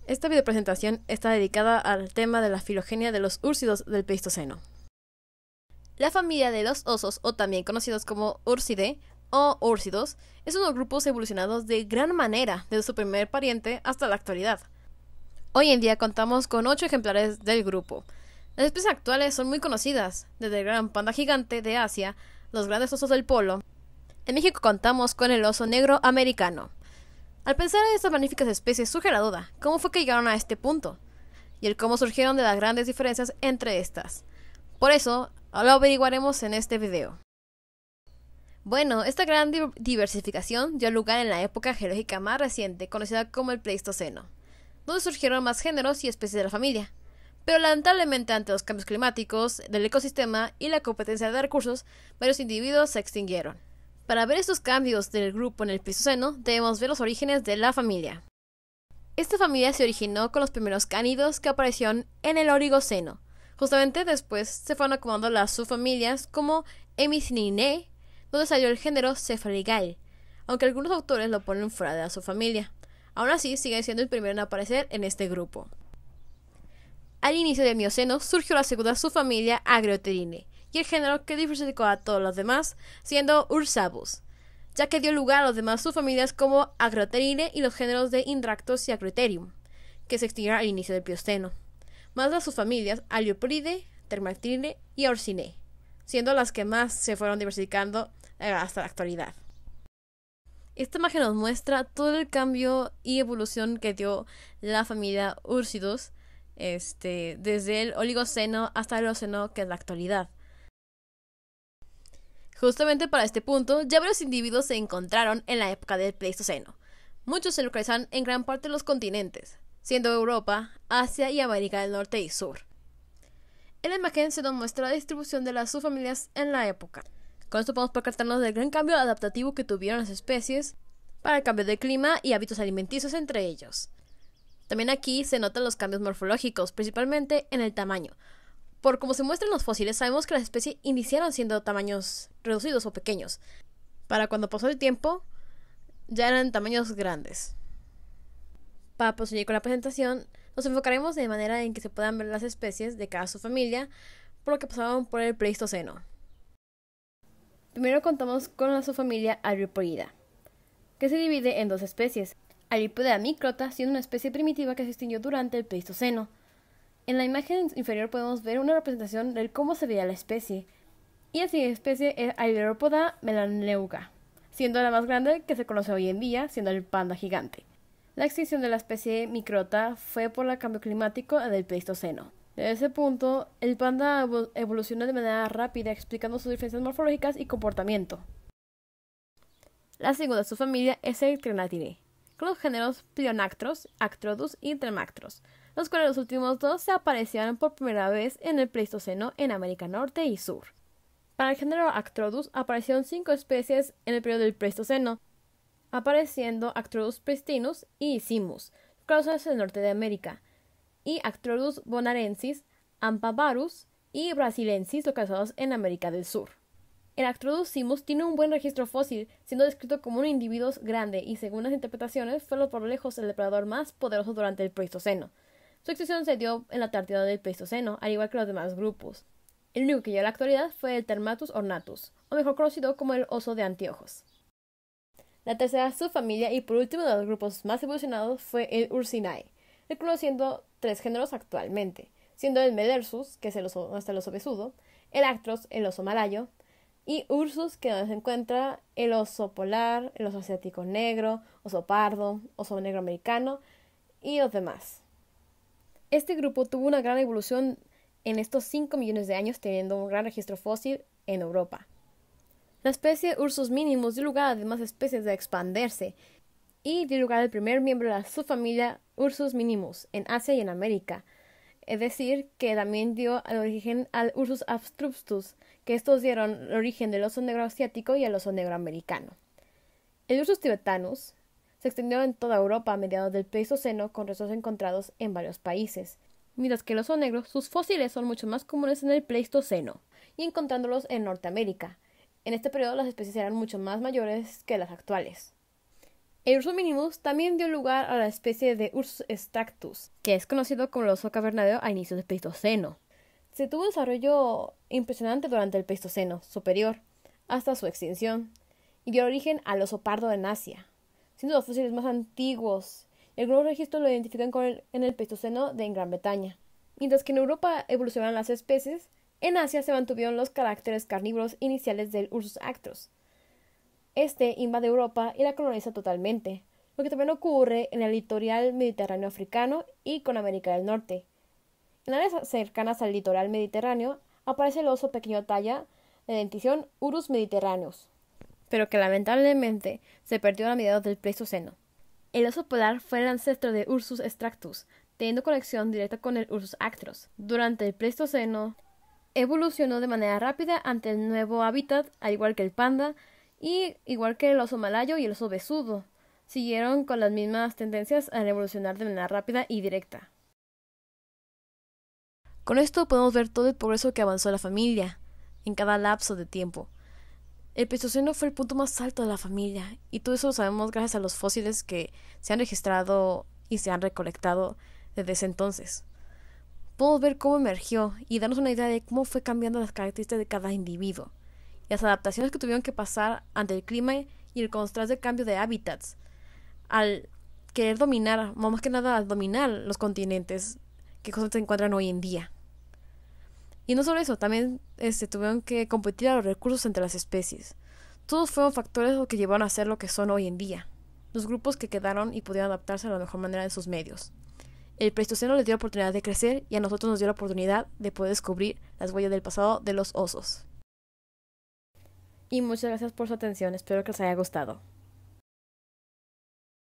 Esta videopresentación está dedicada al tema de la filogenia de los úrsidos del Pleistoceno. La familia de los osos, o también conocidos como Ursidae o úrsidos, es unos grupos evolucionados de gran manera desde su primer pariente hasta la actualidad. Hoy en día contamos con 8 ejemplares del grupo. Las especies actuales son muy conocidas, desde el gran panda gigante de Asia, los grandes osos del polo. En México contamos con el oso negro americano. Al pensar en estas magníficas especies surge la duda, ¿cómo fue que llegaron a este punto? Y el cómo surgieron de las grandes diferencias entre estas. Por eso, lo averiguaremos en este video. Bueno, esta gran diversificación dio lugar en la época geológica más reciente, conocida como el Pleistoceno, donde surgieron más géneros y especies de la familia. Pero lamentablemente ante los cambios climáticos, del ecosistema y la competencia de recursos, varios individuos se extinguieron. Para ver estos cambios del grupo en el Pleistoceno, debemos ver los orígenes de la familia. Esta familia se originó con los primeros cánidos que aparecieron en el Oligoceno. Justamente después se fueron acomodando las subfamilias como Hemicyninae, donde salió el género Cephaligae, aunque algunos autores lo ponen fuera de la subfamilia. Aún así, sigue siendo el primero en aparecer en este grupo. Al inicio del Mioceno surgió la segunda subfamilia Agrioterinae, y el género que diversificó a todos los demás, siendo Ursabus, ya que dio lugar a los demás subfamilias como Agrioterinae y los géneros de Indractos y Agriotherium, que se extinguieron al inicio del Plioceno, más las subfamilias Halioporidae, Thermactinae y Orcinae, siendo las que más se fueron diversificando hasta la actualidad. Esta imagen nos muestra todo el cambio y evolución que dio la familia Ursidos, desde el Oligoceno hasta el Eoceno, que es la actualidad. Justamente para este punto, ya varios individuos se encontraron en la época del Pleistoceno. Muchos se localizan en gran parte de los continentes, siendo Europa, Asia y América del Norte y Sur. En la imagen se nos muestra la distribución de las subfamilias en la época. Con esto podemos percatarnos del gran cambio adaptativo que tuvieron las especies para el cambio de clima y hábitos alimenticios entre ellos. También aquí se notan los cambios morfológicos, principalmente en el tamaño. Por como se muestran los fósiles, sabemos que las especies iniciaron siendo tamaños reducidos o pequeños. Para cuando pasó el tiempo, ya eran tamaños grandes. Para proseguir con la presentación, nos enfocaremos de manera en que se puedan ver las especies de cada subfamilia por lo que pasaron por el Pleistoceno. Primero contamos con la subfamilia Halioporida, que se divide en dos especies. Haliopodea microta, siendo una especie primitiva que se extinguió durante el Pleistoceno. En la imagen inferior podemos ver una representación de cómo se veía la especie. Y la siguiente especie es Haliopodea melaneuca, siendo la más grande que se conoce hoy en día, siendo el panda gigante. La extinción de la especie microta fue por el cambio climático del Pleistoceno. Desde ese punto, el panda evolucionó de manera rápida, explicando sus diferencias morfológicas y comportamiento. La segunda subfamilia es el Crenatinae, con los géneros Plionactros, Actrodus y Tremactros, los cuales los últimos dos se aparecieron por primera vez en el Pleistoceno en América Norte y Sur. Para el género Actrodus aparecieron 5 especies en el periodo del Pleistoceno, apareciendo Actrodus pristinus y Simus, localizados en el norte de América, y Actrodus bonaerensis, Ampavarus y Brasilensis, localizados en América del Sur. El Actrodus simus tiene un buen registro fósil, siendo descrito como un individuo grande y, según las interpretaciones, fue por lejos el depredador más poderoso durante el Pleistoceno. Su extinción se dio en la Antártida del Pleistoceno, al igual que los demás grupos. El único que llegó a la actualidad fue el Termatus ornatus, o mejor conocido como el oso de anteojos. La tercera subfamilia y por último de los grupos más evolucionados fue el Ursinae, reconociendo 3 géneros actualmente, siendo el Medersus, que es el oso besudo, el Actros, el oso malayo, y Ursus, que donde se encuentra el oso polar, el oso asiático negro, oso pardo, oso negro americano y los demás. Este grupo tuvo una gran evolución en estos 5 millones de años, teniendo un gran registro fósil en Europa. La especie Ursus minimus dio lugar a demás especies de expandirse y dio lugar al primer miembro de la subfamilia Ursus minimus en Asia y en América. Es decir, que también dio origen al Ursus abstrustus, que estos dieron el origen del oso negro asiático y el oso negro americano. El Ursus tibetanus se extendió en toda Europa a mediados del Pleistoceno, con restos encontrados en varios países, mientras que el oso negro, sus fósiles son mucho más comunes en el Pleistoceno y encontrándolos en Norteamérica. En este periodo las especies eran mucho más mayores que las actuales. El Ursus minimus también dio lugar a la especie de Ursus extractus, que es conocido como el oso cavernario a inicios del Pleistoceno. Se tuvo un desarrollo impresionante durante el Pleistoceno superior, hasta su extinción, y dio origen al oso pardo en Asia, siendo los fósiles más antiguos, y algunos registros lo identifican en el Pleistoceno en Gran Bretaña. Mientras que en Europa evolucionaron las especies, en Asia se mantuvieron los caracteres carnívoros iniciales del Ursus actros. Este invade Europa y la coloniza totalmente, lo que también ocurre en el litoral mediterráneo africano y con América del Norte. En áreas cercanas al litoral mediterráneo aparece el oso pequeño talla de dentición Urus mediterraneus, pero que lamentablemente se perdió a mediados del Pleistoceno. El oso polar fue el ancestro de Ursus extractus, teniendo conexión directa con el Ursus actros. Durante el Pleistoceno evolucionó de manera rápida ante el nuevo hábitat, al igual que el panda, y igual que el oso malayo y el oso besudo, siguieron con las mismas tendencias al evolucionar de manera rápida y directa. Con esto podemos ver todo el progreso que avanzó la familia en cada lapso de tiempo. El Pleistoceno fue el punto más alto de la familia, y todo eso lo sabemos gracias a los fósiles que se han registrado y se han recolectado desde ese entonces. Podemos ver cómo emergió y darnos una idea de cómo fue cambiando las características de cada individuo, y las adaptaciones que tuvieron que pasar ante el clima y el constante cambio de hábitats, al querer dominar, más que nada al dominar los continentes que se encuentran hoy en día. Y no solo eso, también tuvieron que competir a los recursos entre las especies. Todos fueron factores que llevaron a ser lo que son hoy en día, los grupos que quedaron y pudieron adaptarse a la mejor manera en sus medios. El Pleistoceno les dio la oportunidad de crecer y a nosotros nos dio la oportunidad de poder descubrir las huellas del pasado de los osos. Y muchas gracias por su atención, espero que les haya gustado.